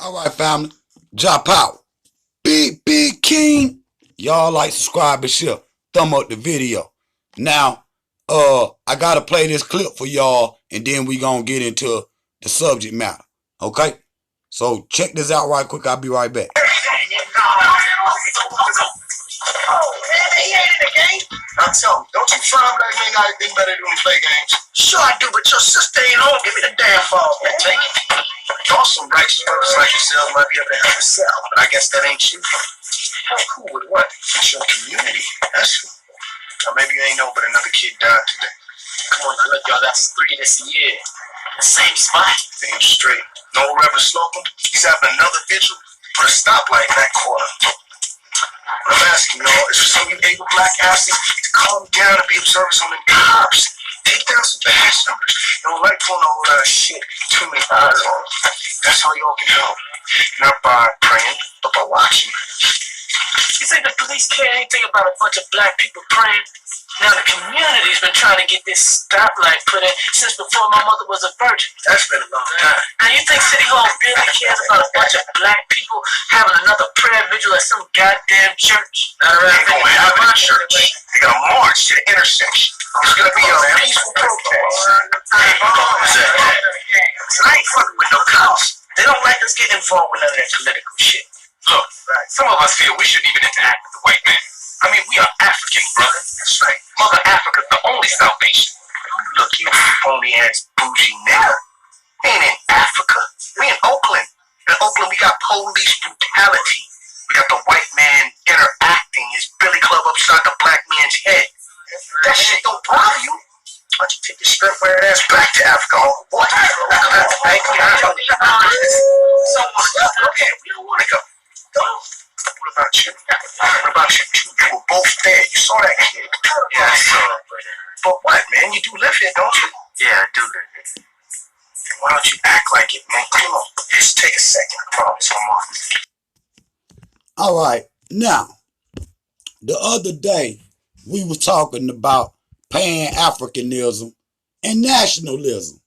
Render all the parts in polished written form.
All right, family. Drop out. Big King. Y'all like, subscribe, and share. Thumb up the video. Now, I gotta play this clip for y'all, and then we gonna get into the subject matter. Okay? So check this out right quick. I'll be right back. Oh, man, he ain't in the game. I tell him, don't you try him like man got anything better to do than play games. Sure I do, but your sister ain't home. Give me the damn ball, man. Take it. Y'all some righteous brothers like yourselves might be able to help us out, but I guess that ain't you. How cool with what? It's your community. That's who. Or maybe you ain't know, but another kid died today. Come on, now look, y'all, that's 3 this year. In the same spot. Damn straight. No Reverend Slocum. He's having another vigil. Put a stoplight in that corner. What I'm asking y'all is for some of you able black asses to calm down and be observers on them cops. Take down some badge numbers. You don't like pulling all that shit. Too many eyes on. That's how y'all can help. Not by praying, but by watching. You think the police care anything about a bunch of black people praying? Now the community's been trying to get this stoplight put in since before my mother was a virgin. That's been a long time. Now you think City Hall really cares about a bunch of black people having another prayer vigil at some goddamn church? Not around here. They gonna have a church. They gonna march to the intersection. It's gonna be a peaceful protest. I ain't fucking with no cops. They don't like us getting involved with none of that political shit. Look, some of us feel we shouldn't even interact with the white man. I mean, we are Africans, brother. That's right. Mother Africa's the only salvation. Look, you phony-ass bougie nigga. We ain't in Africa. We in Oakland. In Oakland, we got police brutality. We got the white man interacting his billy club upside the black man's head. That shit don't bother you. Why don't you take your skirt wearing ass back to Africa, Uncle Boy? So, okay, we don't want to go. What about you? What about you two? You were both there. You saw that kid. Yeah, I saw it. But what, man? You do live here, don't you? Yeah, I do live here. Then why don't you act like it, man? Come on. Just take a second. I promise. I'm on. All right. Now, the other day, we were talking about Pan-Africanism and nationalism.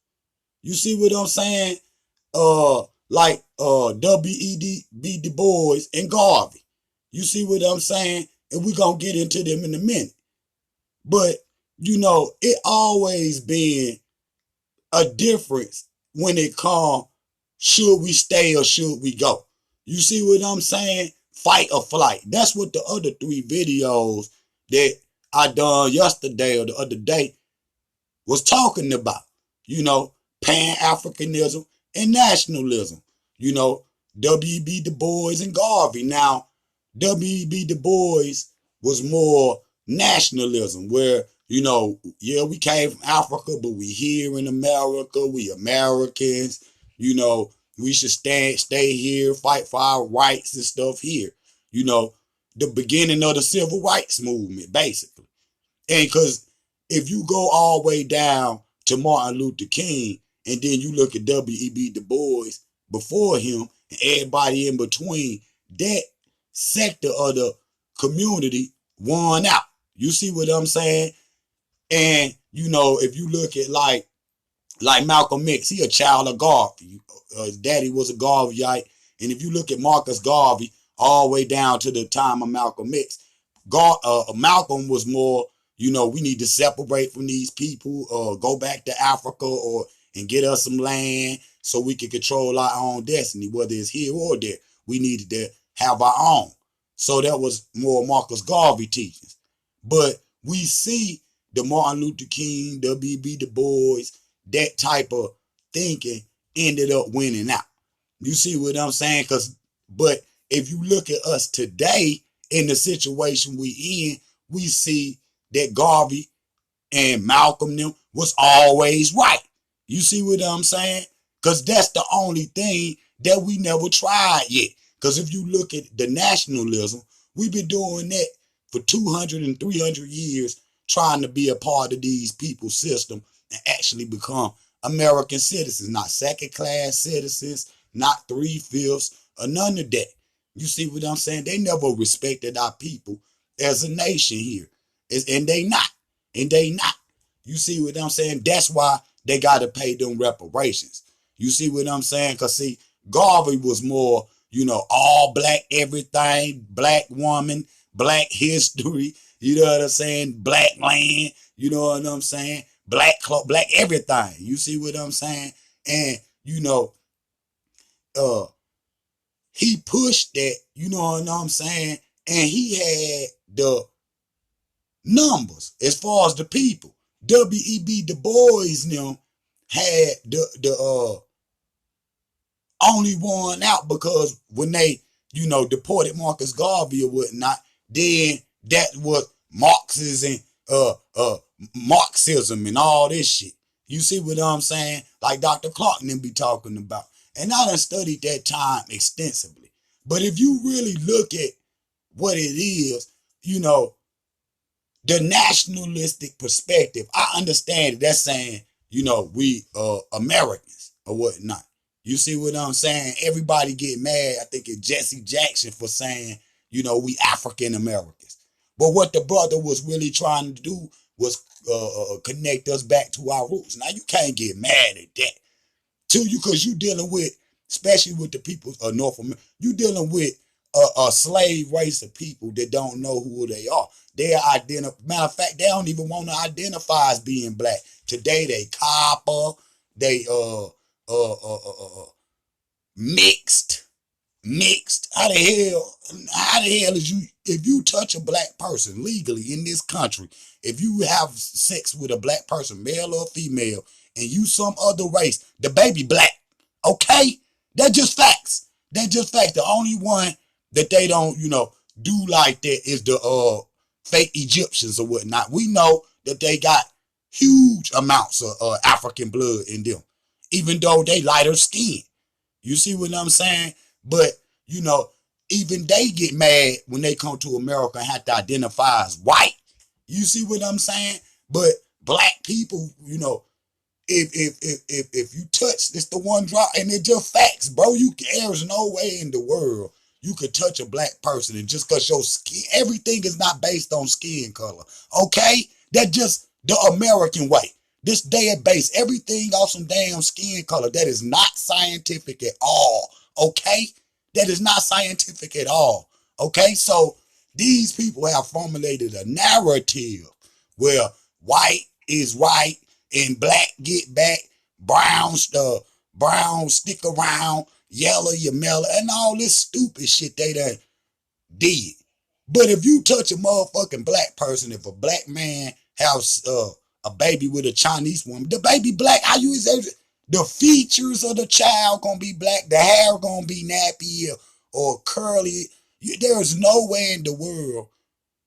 You see what I'm saying? Like W.E.B. Du Bois and Garvey. You see what I'm saying? And we're going to get into them in a minute. But, you know, it always been a difference when it comes, should we stay or should we go? You see what I'm saying? Fight or flight. That's what the other 3 videos that I done yesterday or the other day was talking about. You know, Pan-Africanism and nationalism. You know, W.E.B. Du Bois and Garvey. Now, W.E.B. Du Bois was more nationalism, where, you know, yeah, we came from Africa, but we here in America. We Americans. You know, we should stay here, fight for our rights and stuff here. You know, the beginning of the civil rights movement, basically. And because if you go all the way down to Martin Luther King, and then you look at W.E.B. Du Bois before him and everybody in between, that sector of the community won out. You see what I'm saying? And, you know, if you look at like Malcolm X, he a child of Garvey. His daddy was a Garveyite. And if you look at Marcus Garvey all the way down to the time of Malcolm X, Malcolm was more, you know, we need to separate from these people, go back to Africa and get us some land so we can control our own destiny, whether it's here or there. We needed to have our own. So that was more Marcus Garvey teachings. But we see the Martin Luther King, W.E.B. Du Bois, that type of thinking ended up winning out. You see what I'm saying? But if you look at us today in the situation we in, we see that Garvey and Malcolm them was always right. You see what I'm saying? Because that's the only thing that we never tried yet. Because if you look at the nationalism, we've been doing that for 200 and 300 years, trying to be a part of these people's system and actually become American citizens, not second-class citizens, not 3/5, or none of that. You see what I'm saying? They never respected our people as a nation here. And they not. And they not. You see what I'm saying? That's why they got to pay them reparations. You see what I'm saying? Because, see, Garvey was more, all black everything, black woman, black history, you know what I'm saying? Black land, you know what I'm saying? Black clothes, black everything. You see what I'm saying? And, uh, he pushed that, you know what I'm saying? And he had the numbers as far as the people. W.E.B. Du Bois them had the only one out because when they, deported Marcus Garvey or whatnot, then that was Marxism Marxism and all this shit. You see what I'm saying? Like Dr. Clark and them be talking about. And I done studied that time extensively. But if you really look at what it is, the nationalistic perspective, I understand it. That's saying, we Americans or whatnot. You see what I'm saying? Everybody get mad. I think it's Jesse Jackson for saying, we African Americans. But what the brother was really trying to do was connect us back to our roots. Now you can't get mad at that. Because you dealing with, especially with the people of North America, you dealing with a slave race of people that don't know who they are. Matter of fact, they don't even want to identify as being black. Today they copper, they mixed. How the hell is you, if you touch a black person legally in this country, if you have sex with a black person, male or female, and you some other race, the baby black, okay? That's just facts. That's just facts. The only one that they don't, do like that is the fake Egyptians or whatnot. We know that they got huge amounts of African blood in them, even though they lighter skin. You see what I'm saying? But, even they get mad when they come to America and have to identify as white. You see what I'm saying? But black people, if you touch, it's the one drop, and it's just facts, bro. There's no way in the world you could touch a black person, and just because your skin, everything is not based on skin color, okay? That's just the American way. This day at base, everything off some damn skin color. That is not scientific at all, okay? That is not scientific at all, okay? So these people have formulated a narrative where white is right and black get back, brown stick around, yellow you mellow, and all this stupid shit they done did. But if you touch a motherfucking black person, if a black man has a baby with a Chinese woman, the baby black, the features of the child gonna be black, the hair gonna be nappy or curly. There's no way in the world,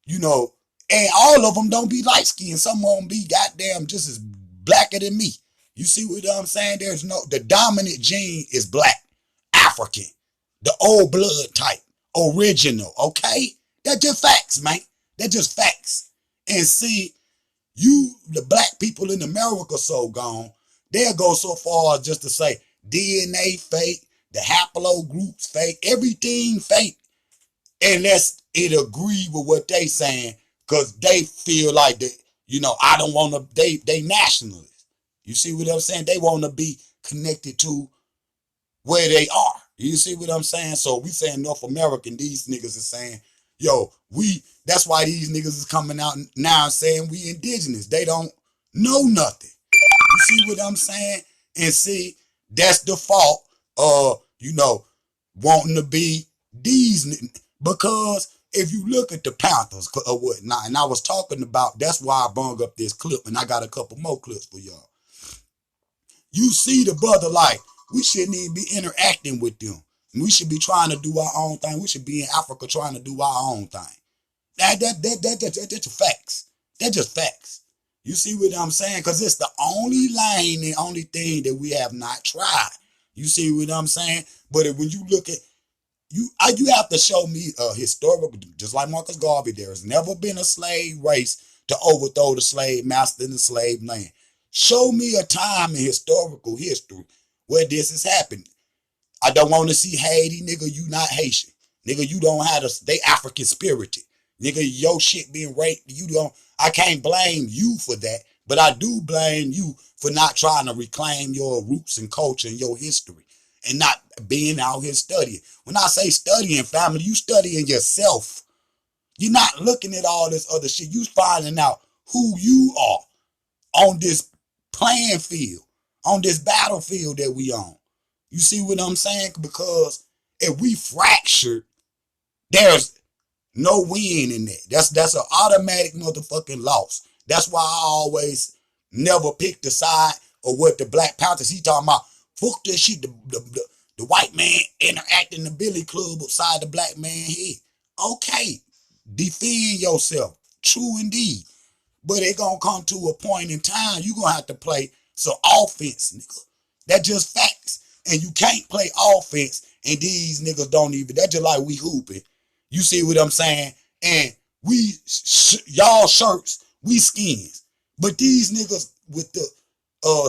and all of them don't be light skinned. Some of them be goddamn just as blacker than me. You see what I'm saying? The dominant gene is black, African, the old blood type, original, okay? That's just facts, man. That's just facts. And see, the black people in America so gone, they'll go so far as just to say DNA fake, the haplogroups fake, everything fake, unless it agree with what they saying, because they feel like that, I don't want to, they nationalists. You see what I'm saying? They want to be connected to where they are. You see what I'm saying? So we saying North American, these niggas are saying, that's why these niggas is coming out now saying we indigenous. They don't know nothing. You see what I'm saying? And see, that's the fault of, wanting to be these, because if you look at the Panthers or whatnot, and I was talking about, that's why I brought up this clip, and I got a couple more clips for y'all. You see the brother like, we shouldn't even be interacting with them. We should be trying to do our own thing. We should be in Africa trying to do our own thing. That's just facts. That's just facts. You see what I'm saying? Because it's the only lane and only thing that we have not tried. You see what I'm saying? But when you look at, you have to show me a historical, just like Marcus Garvey, there has never been a slave race to overthrow the slave master in the slave land. Show me a time in historical history where this has happened. I don't want to see Haiti, nigga, you not Haitian. Nigga, you don't have they African spirited. Nigga, your shit being raped, I can't blame you for that, but I do blame you for not trying to reclaim your roots and culture and your history and not being out here studying. When I say studying, family, you studying yourself. You're not looking at all this other shit. You finding out who you are on this playing field, on this battlefield that we on. You see what I'm saying? Because if we fractured, there's no win in that. That's an automatic motherfucking loss. That's why I always never pick the side of what the Black Panthers. He talking about, fuck that shit. The white man interacting the billy club upside the black man head. Okay, defend yourself. True indeed. But it gonna come to a point in time you gonna have to play some offense, nigga. That's just facts. And you can't play offense and these niggas don't even. That's just like we hooping. You see what I'm saying? And we, y'all shirts, we skins. But these niggas with the,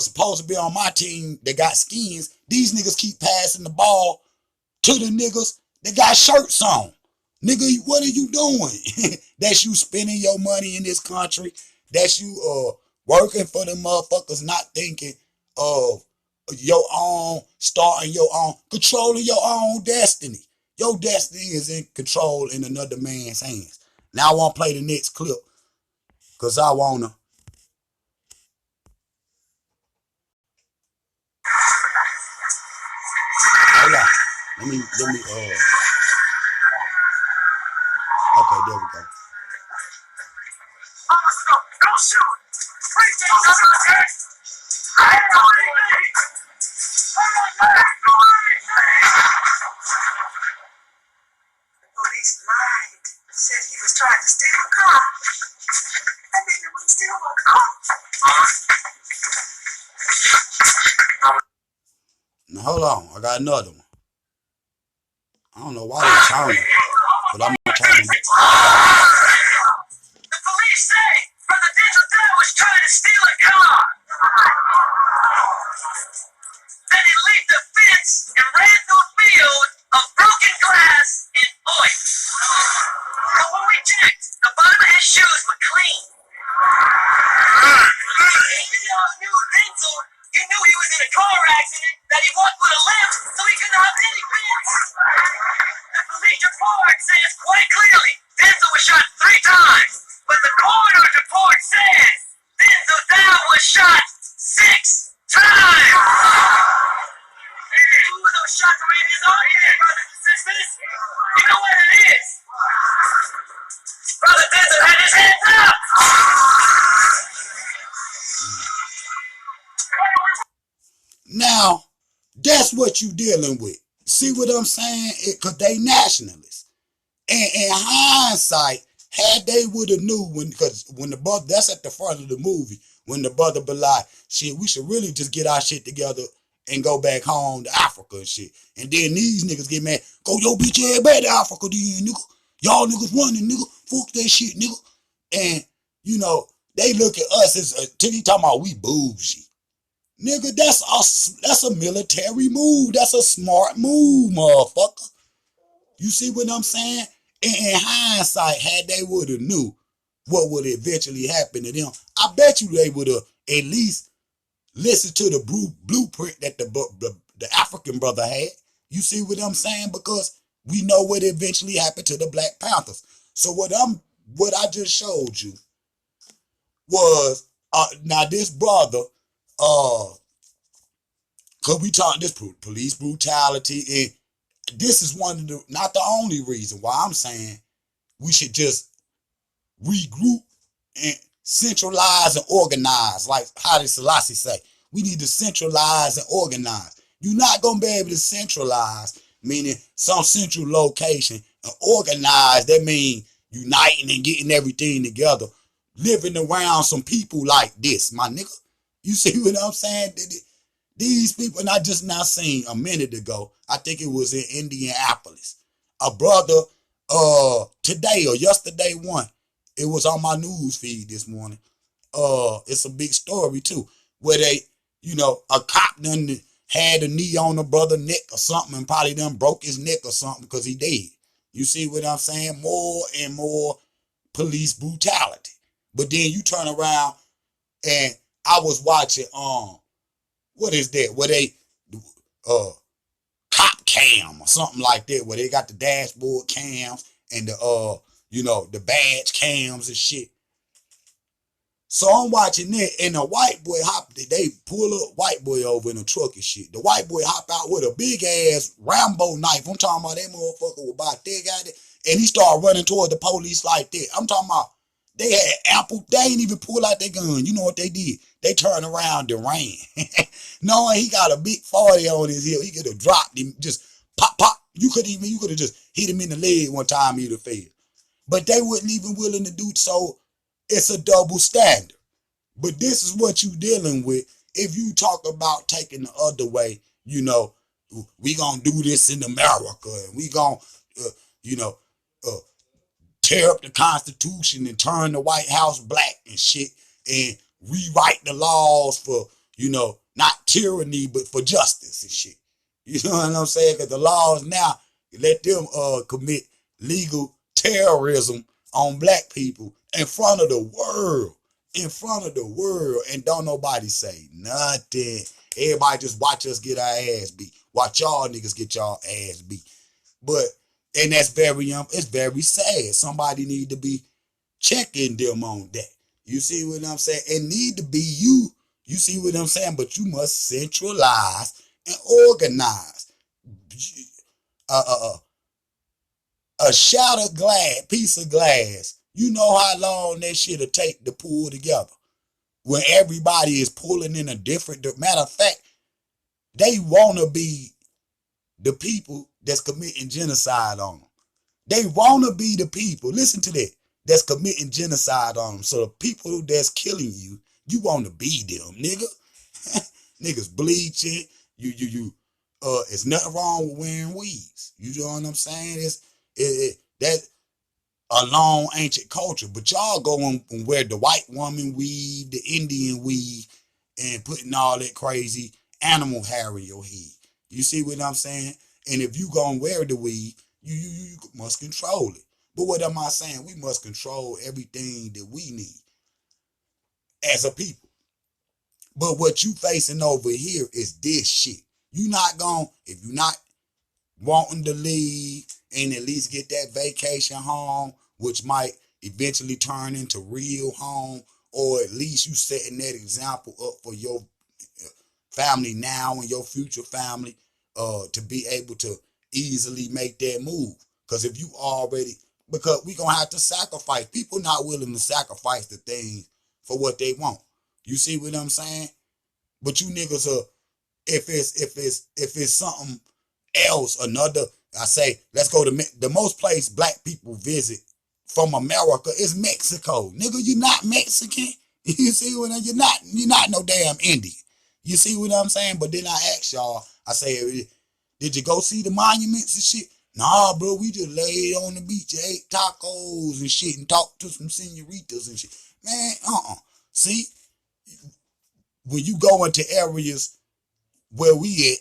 supposed to be on my team that got skins, these niggas keep passing the ball to the niggas that got shirts on. Nigga, what are you doing? That's you spending your money in this country. That's you working for the motherfuckers, not thinking of your own, starting your own, controlling your own destiny. Your destiny is in control in another man's hands. Now I want to play the next clip because I want to. Hold on. Let me, okay, there we go. Go shoot! Police lied. Said he was trying to steal a car. And then he would steal a car. Now hold on, I got another one. I don't know why they're turning, but I'm gonna turn it. The police say Brother Denzel Dad was trying to steal a car. Then he leaped the fence and ran through a field of broken glass and oil. But when we checked, the bottom of his shoes were clean. We all knew Denzel. You knew he was in a car accident, that he walked with a limp, so he couldn't have any fence. The police report says quite clearly Denzel was shot 3 times, but the coroner's report says Denzel Dow was shot 6 times. Two of those shots were in his own head, brothers and sisters. You know what it is? Brother Denzel had his hands up. Now, that's what you dealing with. See what I'm saying? Because they nationalists. And in hindsight, had they would have knew because when the brother, that's at the front of the movie, when the brother be like, shit, we should really just get our shit together and go back home to Africa and shit. And then these niggas get mad, go your bitch ass back to Africa, then, nigga. Y'all niggas running, nigga. Fuck that shit, nigga. And, you know, they look at us as, till he talking about we bougie. Nigga, that's a military move. That's a smart move, motherfucker. You see what I'm saying? In hindsight, had they would have knew what would eventually happen to them, I bet you they would have at least listened to the blueprint that the African brother had. You see what I'm saying? Because we know what eventually happened to the Black Panthers. So what I just showed you was now this brother. Cause we talk this police brutality, and this is one of the, not the only reason why I'm saying we should just regroup and centralize and organize, like Haile Selassie say. We need to centralize and organize. You're not gonna be able to centralize, meaning some central location, and organize. That means uniting and getting everything together, living around some people like this, my nigga. You see what I'm saying? These people, and I just now seen a minute ago, I think it was in Indianapolis, a brother, today or yesterday one, it was on my news feed this morning. It's a big story too, where they, you know, a cop done had a knee on a brother neck or something and probably done broke his neck or something because he dead. You see what I'm saying? More and more police brutality. But then you turn around and I was watching, what is that? Where they, cop cam or something like that, where they got the dashboard cams and the the badge cams and shit. So I'm watching that, and the white boy they pull up white boy over in a truck and shit. The white boy hop out with a big ass Rambo knife. I'm talking about that motherfucker was about that guy there, and he started running toward the police like that. I'm talking about they had ample, they ain't even pull out their gun. You know what they did? They turned around and ran. Knowing he got a big 40 on his hip, he could have dropped him, just pop, pop. You could have just hit him in the leg one time, he'd have failed. But they wasn't even willing to do so. It's a double standard. But this is what you dealing with. If you talk about taking the other way, we gonna do this in America, and we gonna, tear up the Constitution and turn the White House black and shit, and rewrite the laws for, not tyranny, but for justice and shit. You know what I'm saying? Because the laws now let them commit legal terrorism on black people in front of the world. And don't nobody say nothing. Everybody just watch us get our ass beat. Watch y'all niggas get y'all ass beat. And that's it's very sad. Somebody need to be checking them on that. You see what I'm saying? It need to be you. You see what I'm saying? But you must centralize and organize. A shattered piece of glass. You know how long that shit'll take to pull together. When everybody is pulling in a different. Matter of fact, they want to be the people that's committing genocide on them. They want to be the people. Listen to that. That's committing genocide on them. So the people that's killing you, you want to be them, nigga. Niggas bleaching. It's nothing wrong with wearing weaves. You know what I'm saying? That a long ancient culture, but y'all go and wear the white woman weave, the Indian weave, and putting all that crazy animal hair in your head. You see what I'm saying? And if you gonna wear the weave, you must control it. But what am I saying? We must control everything that we need as a people. But what you facing over here is this shit. If you're not wanting to leave and at least get that vacation home, which might eventually turn into real home, or at least you setting that example up for your family now and your future family to be able to easily make that move. Because if you because we gonna have to sacrifice. People not willing to sacrifice the things for what they want. You see what I'm saying? But you niggas if it's something else, I say, let's go to the most place black people visit from America is Mexico. Nigga, you not Mexican. You see what you're not no damn Indian. You see what I'm saying? But then I ask y'all, I say, did you go see the monuments and shit? Nah, bro, we just laid on the beach, ate tacos and shit, and talked to some senoritas and shit. Man, See, when you go into areas where we at,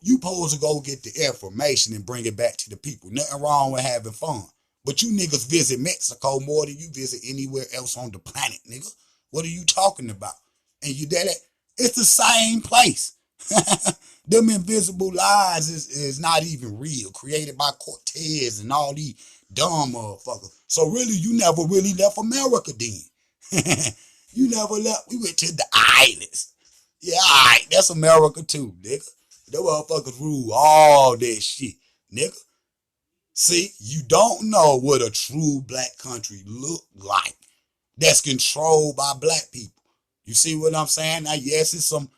you supposed to go get the information and bring it back to the people. Nothing wrong with having fun. But you niggas visit Mexico more than you visit anywhere else on the planet, nigga. What are you talking about? And it's the same place. Them invisible lines is not even real. Created by Cortez and all these dumb motherfuckers. So really, you never really left America then. You never left. We went to the islands. Yeah, alright, that's America too, nigga. Them motherfuckers rule all that shit, nigga. See, you don't know what a true black country look like that's controlled by black people. You see what I'm saying? Now, yes, it's some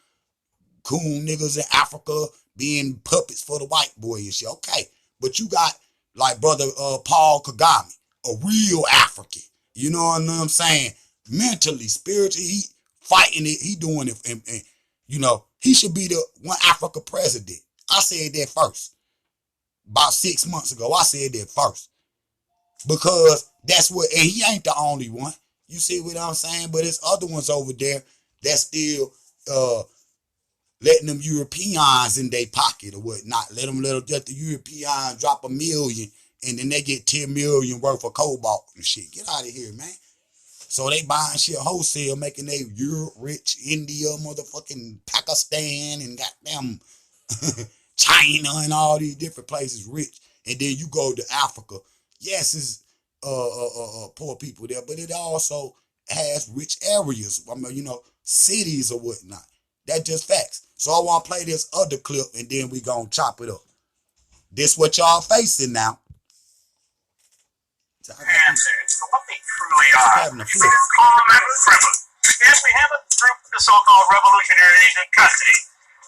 coon niggas in Africa being puppets for the white boy and shit. Okay, but you got like brother Paul Kagame, a real African. You know what I'm saying? Mentally, spiritually, he fighting it. He doing it, and he should be the one Africa president. I said that first. About 6 months ago, I said that first. Because that's what, and he ain't the only one. You see what I'm saying? But there's other ones over there that still letting them Europeans in their pocket or whatnot. Let the Europeans drop $1 million and then they get 10 million worth of cobalt and shit. Get out of here, man. So they buying shit wholesale, making they Europe rich, India, motherfucking Pakistan, and goddamn China and all these different places rich, and then you go to Africa. Yes, it's poor people there, but it also has rich areas. I mean, cities or whatnot. That's just facts. So I want to play this other clip, and then we gonna chop it up. This what y'all facing now. Answers for what they truly are. You may call them criminals. Yes, we have a group of the so-called revolutionaries in custody,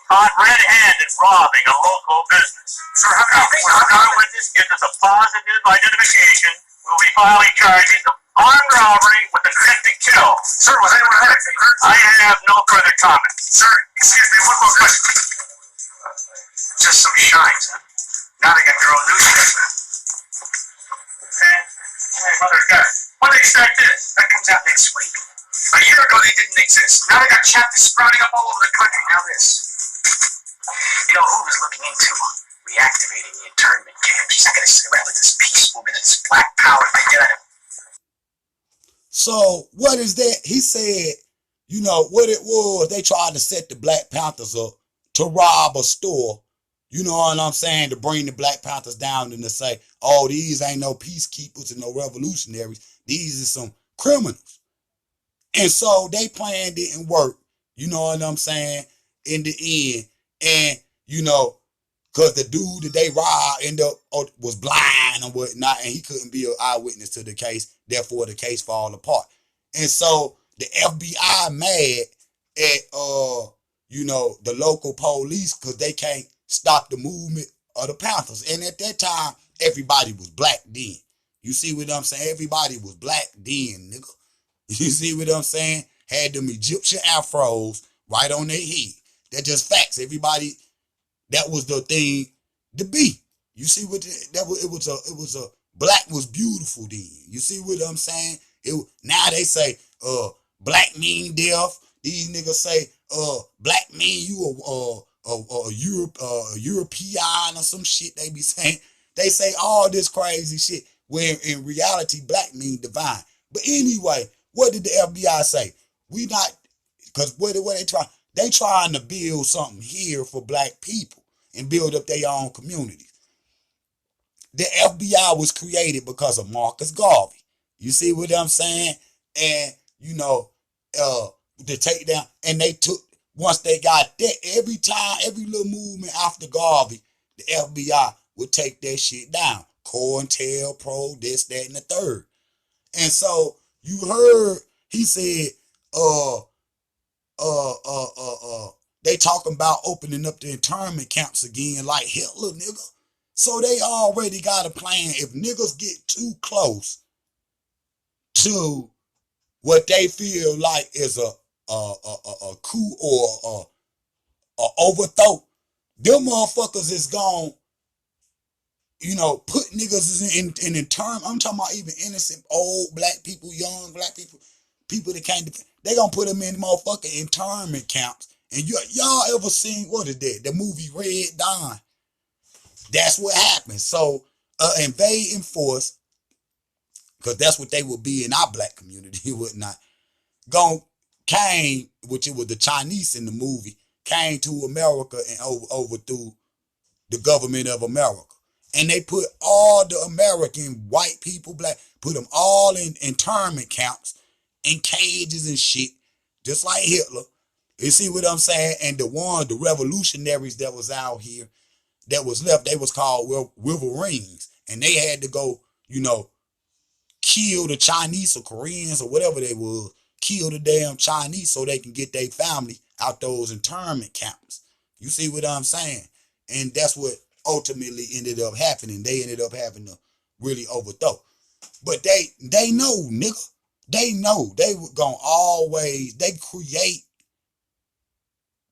caught red-handed robbing a local business. Sir, how many things? Our witness gives us a positive identification. We'll be filing charges of armed robbery with intent to kill. Sir, was anyone hurt? I have no further comments. Sir, excuse me, one more question. Just some shines, huh? Now they got their own newspaper. Hey, Mother God. What do they expect this? That comes out next week. A year ago they didn't exist. Now they got chapters sprouting up all over the country. Now this. You know, Hoover's looking into reactivating the internment camp. She's not going to sit around with this peace movement and this black power thing. Get at him. So what is that? He said, what it was, they tried to set the Black Panthers up to rob a store. You know what I'm saying? To bring the Black Panthers down and to say, oh, these ain't no peacekeepers and no revolutionaries. These are some criminals. And so they plan didn't work. You know what I'm saying? In the end. And, because the dude that they robbed ended up was blind and whatnot, and he couldn't be an eyewitness to the case. Therefore, the case fall apart. And so the FBI mad at the local police because they can't stop the movement of the Panthers. And at that time, everybody was black then. You see what I'm saying? Everybody was black then, nigga. You see what I'm saying? Had them Egyptian afros right on their head. That's just facts. Everybody, that was the thing to be. You see what it was a black was beautiful then. You see what I'm saying? Now they say black mean death. These niggas say black mean you a European or some shit they be saying. They say all this crazy shit when in reality black mean divine. But anyway, what did the FBI say? We not, because what they try? They trying to build something here for black people and build up their own communities. The FBI was created because of Marcus Garvey. You see what I'm saying? And to take down, and they took, once they got that, every little movement after Garvey, the FBI would take that shit down. COINTELPRO, this, that, and the third. And so you heard he said, they talking about opening up the internment camps again like Hitler, nigga. So they already got a plan. If niggas get too close to what they feel like is a coup or a overthrow, them motherfuckers is gone. Put niggas in internment. I'm talking about even innocent old black people, young black people, people that can't defend. They gonna put them in motherfucking internment camps. And y'all ever seen, what is that? The movie Red Dawn. That's what happened. So invading force, because that's what they would be in our black community, whatnot, came, which it was the Chinese in the movie, came to America and overthrew the government of America. And they put all the American white people, black, put them all in internment camps, in cages and shit, just like Hitler. You see what I'm saying? And the revolutionaries that was out here, that was left, they was called Wolverines. And they had to go, kill the Chinese or Koreans or whatever they was, kill the damn Chinese so they can get their family out those internment camps. You see what I'm saying? And that's what ultimately ended up happening. They ended up having to really overthrow. But they know, nigga. They know they were gonna always, they create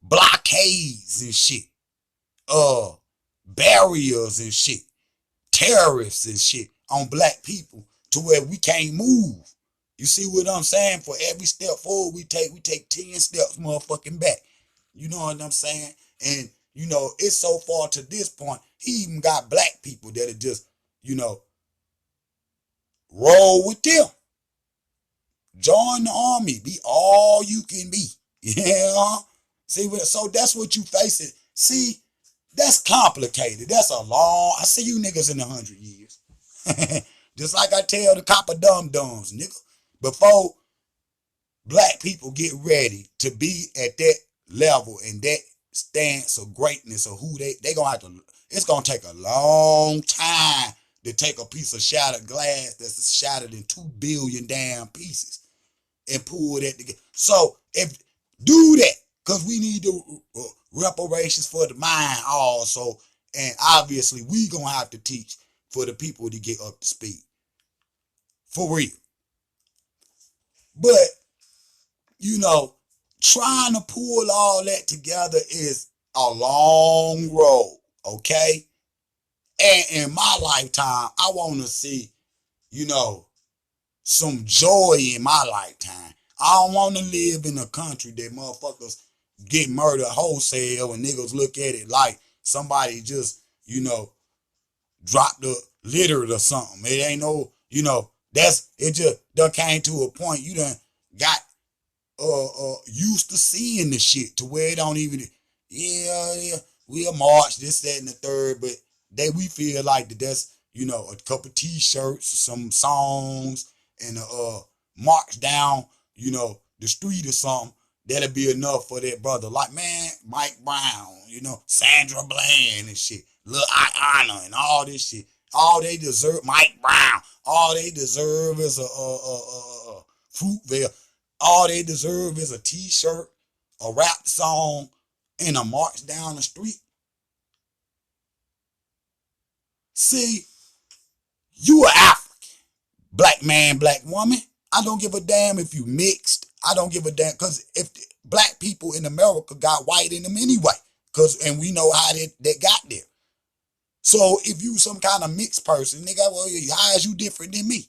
blockades and shit. Barriers and shit. Terrorists and shit on black people to where we can't move. You see what I'm saying? For every step forward we take 10 steps motherfucking back. You know what I'm saying? And, it's so far to this point, he even got black people that are just, roll with them. Join the army. Be all you can be. Yeah. See, so that's what you facing. See, That's complicated. That's a long. I see you niggas in 100 years. Just like I tell the copper dum-dums, nigga. Before black people get ready to be at that level and that stance of greatness of who they gonna have to, it's gonna take a long time to take a piece of shattered glass that's shattered in 2 billion damn pieces and pull that together. So if do that, because we need the reparations for the mind also, and obviously we gonna have to teach for the people to get up to speed for real. But you know, trying to pull all that together is a long road, okay? And in my lifetime, I want to see, you know, some joy in my lifetime. I don't want to live in a country that motherfuckers get murdered wholesale and niggas look at it like somebody just, you know, dropped the litter or something. It ain't no, you know, it just done came to a point you done got used to seeing the shit to where it don't even, yeah, we'll march this, that, and the third, but we feel like that's, you know, a couple t-shirts, some songs, and march down, you know, the street or something, that'll be enough for that brother. Like, man, Mike Brown, you know, Sandra Bland and shit, Lil Honor and all this shit. All they deserve, Mike Brown, all they deserve is a Fruitvale. All they deserve is a t-shirt, a rap song, and a march down the street. See, you are African. Black man, black woman. I don't give a damn if you mixed. I don't give a damn, because if black people in America got white in them anyway, and we know how they got there. So if you some kind of mixed person, nigga, well, how is you different than me?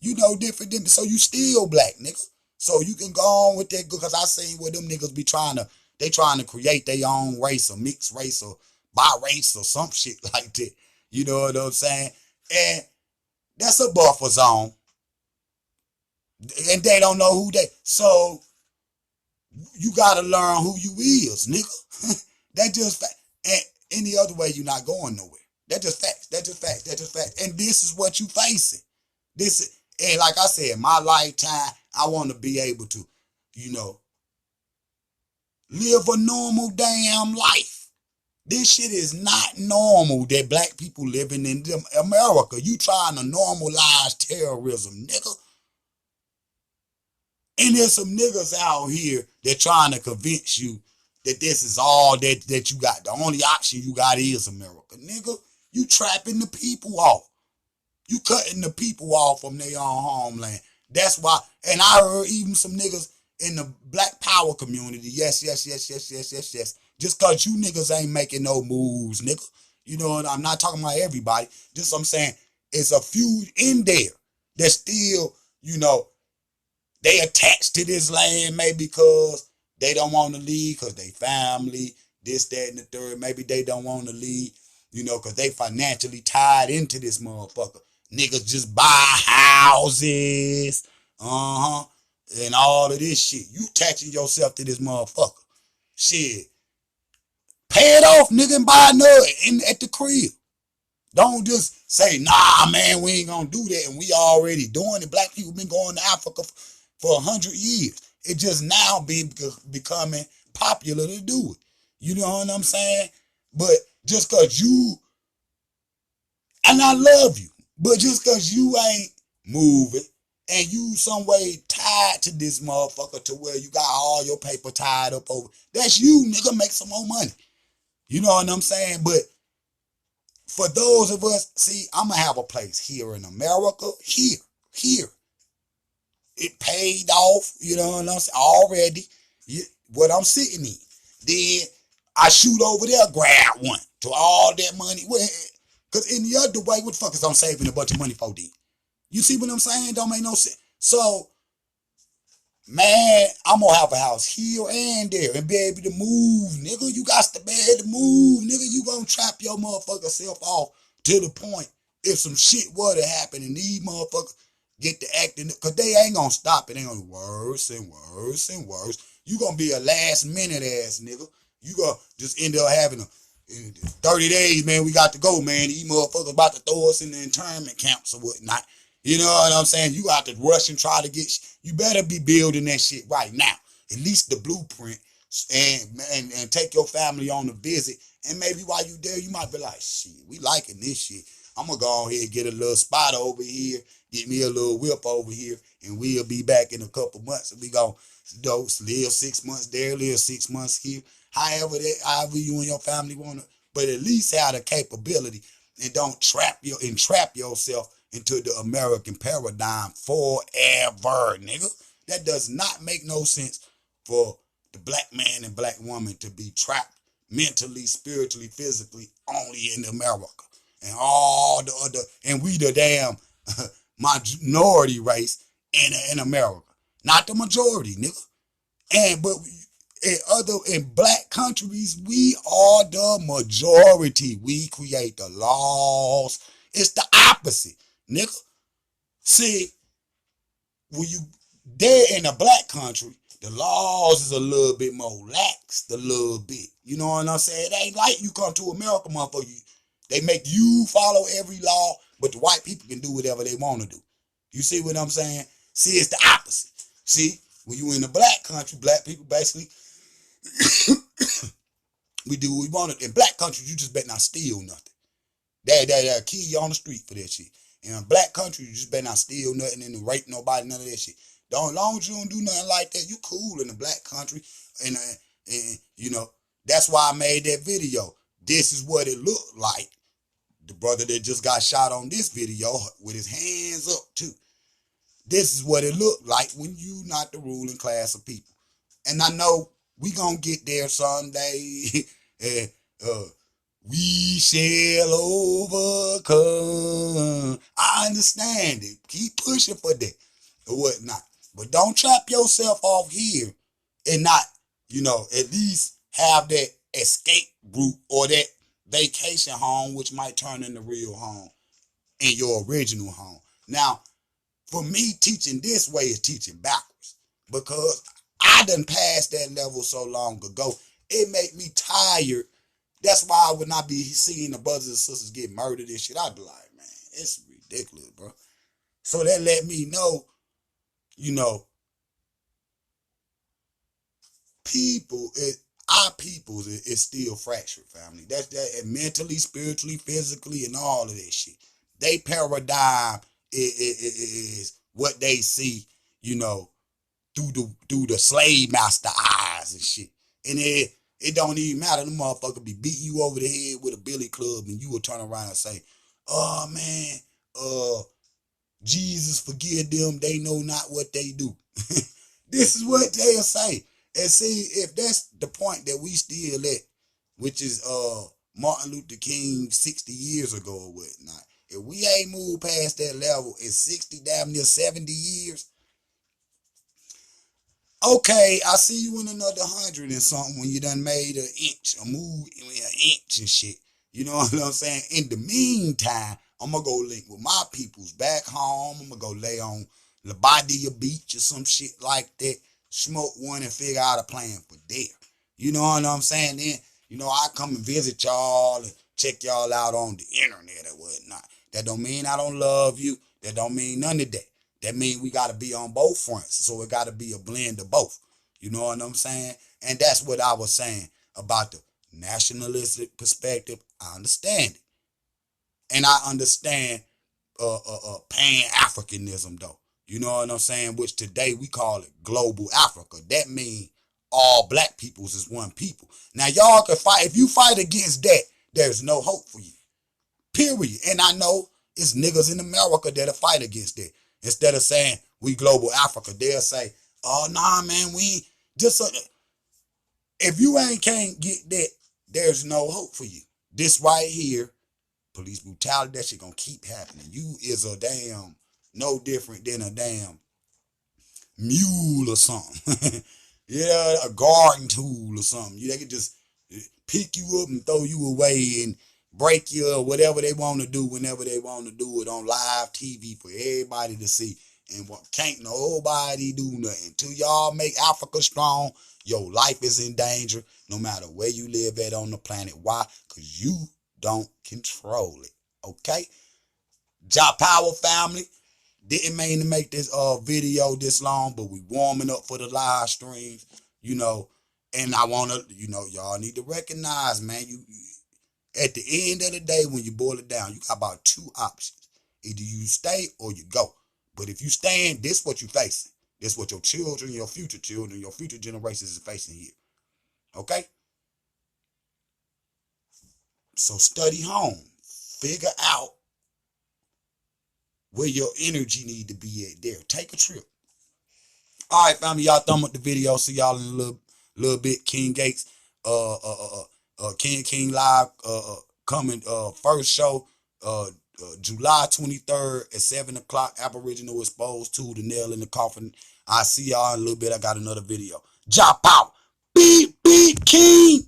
You know, different than me. So you still black, nigga. So you can go on with that, because I seen where them niggas be trying to create their own race or mixed race or bi-race or some shit like that. You know what I'm saying? And that's a buffer zone. And they don't know who they, so you gotta learn who you is, nigga. That just fact. And any other way, you're not going nowhere. That just facts. That just facts. That just facts. And this is what you facing. And like I said, my lifetime, I want to be able to, you know, live a normal damn life. This shit is not normal that black people living in America. You trying to normalize terrorism, nigga. And there's some niggas out here that trying to convince you that this is all that you got. The only option you got is America. Nigga, you trapping the people off. You cutting the people off from their own homeland. That's why, and I heard even some niggas in the black power community, yes. Just cause you niggas ain't making no moves, nigga. You know, I'm not talking about everybody. Just I'm saying, it's a few in there that still, you know, they attached to this land maybe because they don't want to leave, because they family, this, that, and the third. Maybe they don't want to leave, you know, because they financially tied into this motherfucker. Niggas just buy houses, and all of this shit. You attaching yourself to this motherfucker. Shit. Pay it off, nigga, and buy another at the crib. Don't just say, nah, man, we ain't gonna do that, and we already doing it. Black people been going to Africa for 100 years. It just now becoming popular to do it. You know what I'm saying? But just cause you, and I love you, but just cause you ain't moving and you some way tied to this motherfucker to where you got all your paper tied up over, that's you, nigga, make some more money. You know what I'm saying? But for those of us, see, I'm gonna have a place here in America, here. It paid off, you know what I'm saying, already, what I'm sitting in. Then I shoot over there, grab one to all that money. Because in the other way, what the fuck is I'm saving a bunch of money for then? You see what I'm saying? Don't make no sense. So, man, I'm going to have a house here and there and be able to move, nigga. You got to be able to move, nigga. You going to trap your motherfucker self off to the point if some shit were to happen and these motherfuckers get to acting, because they ain't going to stop. It ain't going to worse and worse and worse. You going to be a last minute ass nigga. You going to just end up having 30 days, man, we got to go, man. These motherfuckers about to throw us in the internment camps or whatnot. You know what I'm saying? You got to rush and try to get. You better be building that shit right now. At least the blueprint, and take your family on a visit. And maybe while you there, you might be like, shit, we liking this shit. I'm gonna go ahead and get a little spot over here, get me a little whip over here, and we'll be back in a couple months. And we gonna live 6 months there, live 6 months here. However you and your family wanna, but at least have the capability and don't entrap yourself into the American paradigm forever, nigga. That does not make no sense for the black man and black woman to be trapped mentally, spiritually, physically only in America. And all the other, and we the damn minority race in America. Not the majority, nigga. But in black countries, we are the majority. We create the laws. It's the opposite, nigga. See, when you there in a black country, the laws is a little bit more lax, a little bit. You know what I'm saying? It ain't like you come to America, motherfucker. They make you follow every law, but the white people can do whatever they want to do. You see what I'm saying? See, it's the opposite. See, when you in a black country, black people basically, we do what we want to. In black countries, you just better not steal nothing. They'll kill you on the street for that shit. In a black country, you just better not steal nothing and rape nobody, none of that shit. As long as you don't do nothing like that, you cool in a black country. And you know, that's why I made that video. This is what it looked like. The brother that just got shot on this video with his hands up too. This is what it looked like when you not the ruling class of people. And I know we gonna get there someday. We shall overcome. I understand it. Keep pushing for that or whatnot. But don't trap yourself off here and not, at least have that escape route or that vacation home, which might turn into real home in your original home. Now, for me, teaching this way is teaching backwards because I done passed that level so long ago. It make me tired. That's why I would not be seeing the brothers and sisters get murdered and shit. I'd be like, man, it's ridiculous, bro. So that let me know, our people is still fractured, family. That's that mentally, spiritually, physically, and all of that shit. They paradigm is what they see, through the slave master eyes and shit. And it don't even matter. The motherfucker be beating you over the head with a billy club and you will turn around and say, oh man, Jesus forgive them, they know not what they do. This is what they'll say. And see, if that's the point that we still at, which is Martin Luther King 60 years ago or whatnot, if we ain't moved past that level in 60, damn near 70 years, okay, I see you in another 100 and something when you done made an inch and shit. You know what I'm saying? In the meantime, I'm going to go link with my peoples back home. I'm going to go lay on Labadia Beach or some shit like that. Smoke one and figure out a plan for there. You know what I'm saying? Then, I come and visit y'all and check y'all out on the internet or whatnot. That don't mean I don't love you. That don't mean none of that. That means we got to be on both fronts. So it got to be a blend of both. You know what I'm saying? And that's what I was saying about the nationalistic perspective. I understand it. And I understand Pan-Africanism, though. You know what I'm saying? Which today we call it global Africa. That means all black peoples is one people. Now, y'all can fight. If you fight against that, there's no hope for you. Period. And I know it's niggas in America that'll fight against that. Instead of saying we global Africa, they'll say, oh, nah, man, we just... if you can't get that, there's no hope for you. This right here, police brutality, that shit gonna keep happening. You is a damn... no different than a damn mule or something. Yeah, a garden tool or something. They could just pick you up and throw you away and break you or whatever they want to do whenever they want to do it on live TV for everybody to see. And what can't nobody do nothing. Till y'all make Africa strong, your life is in danger no matter where you live at on the planet. Why? Because you don't control it. Okay? Job Power family. Didn't mean to make this video this long, but we warming up for the live streams, you know. And I wanna, y'all need to recognize, man, you at the end of the day, when you boil it down, you got about two options. Either you stay or you go. But if you stand, this what you facing. This what your children, your future generations is facing here. Okay? So study home. Figure out where your energy need to be at there. Take a trip. All right, family, y'all thumb up the video. See y'all in a little bit. King Gates, King Live, coming first show, July 23rd at 7 o'clock. Aboriginal Exposed to the Nail in the Coffin. I see y'all in a little bit. I got another video. Drop out. Beat King.